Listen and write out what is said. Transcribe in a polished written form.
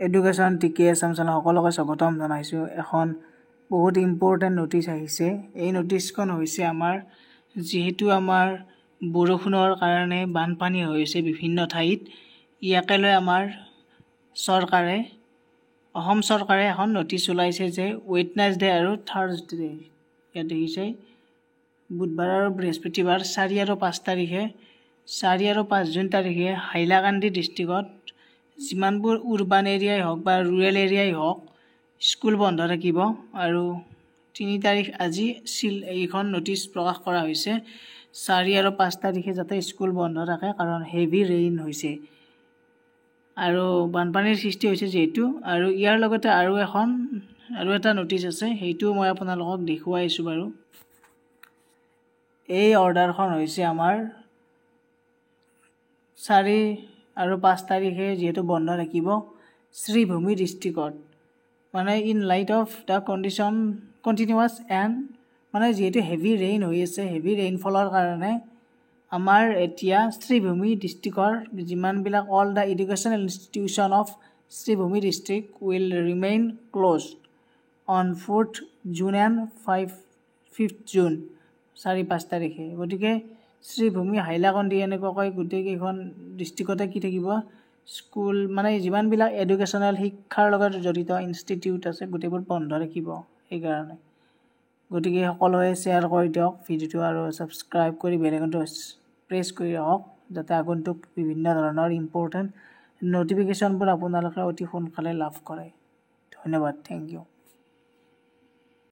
Education টিকে আছাম সকলোকে স্বাগতম জনাইছোঁ। এখন বহুত ইম্পৰ্টেণ্ট নটিচ আহিছে। এই নটিচখন হৈছে আমাৰ যিহেতু আমাৰ বৰষুণৰ কাৰণে বানপানী হৈছে বিভিন্ন ঠাইত, ইয়াকে লৈ আমাৰ অসম চৰকাৰে এখন নটিচ ওলাইছে যে ৱেডনেছডে আৰু থাৰ্ছডে, ইয়াত দেখিছে বুধবাৰ আৰু বৃহস্পতিবাৰ 4 আৰু 5 তাৰিখে 4 আৰু 5 জুন তাৰিখে হাইলাকান্দি ডিষ্ট্ৰিক্টত যিমানবোৰ উৰ্বান এৰিয়াই হওক বা ৰুৰেল এৰিয়াই হওক স্কুল বন্ধ থাকিব। আৰু 3 তাৰিখ আজি এইখন নটিচ প্ৰকাশ কৰা হৈছে 4 আৰু 5 তাৰিখে যাতে স্কুল বন্ধ থাকে, কাৰণ হেভি ৰেইন হৈছে আৰু বানপানীৰ সৃষ্টি হৈছে যিহেতু। আৰু ইয়াৰ লগতে আৰু এটা নটিচ আছে, সেইটোও মই আপোনালোকক দেখুৱাইছোঁ বাৰু। এই অৰ্ডাৰখন হৈছে আমাৰ 4 আৰু 5 তাৰিখে যিহেতু বন্ধ থাকিব শ্ৰীভূমি ডিষ্ট্ৰিক্টত, মানে in light off the continuous and মানে যিহেতু হেভি ৰেইন হৈ আছে, হেভি ৰেইনফলৰ কাৰণে আমাৰ এতিয়া শ্ৰীভূমি ডিষ্ট্ৰিক্টৰ যিমানবিলাক all the educational institution of Sribhumi district will remain close on 4th June and 5th June 4-5 তাৰিখে। গতিকে শ্ৰীভূমি হাইলাকান্দি এনেকুৱাকৈ গোটেইকেইখন ডিষ্ট্ৰিক্টতে কি থাকিব, স্কুল মানে যিমানবিলাক এডুকেশ্যনেল শিক্ষাৰ লগত জড়িত ইনষ্টিটিউট আছে গোটেইবোৰ বন্ধ থাকিব। সেইকাৰণে গতিকে সকলোৱে শ্বেয়াৰ কৰি দিয়ক ভিডিঅ'টো আৰু ছাবস্ক্ৰাইব কৰি বেল আইকনটো প্ৰেছ কৰি ৰাখক, যাতে আগন্তুক বিভিন্ন ধৰণৰ ইম্পৰ্টেণ্ট নটিফিকেশ্যনবোৰ আপোনালোকে অতি সোনকালে লাভ কৰে। ধন্যবাদ, থেংক ইউ।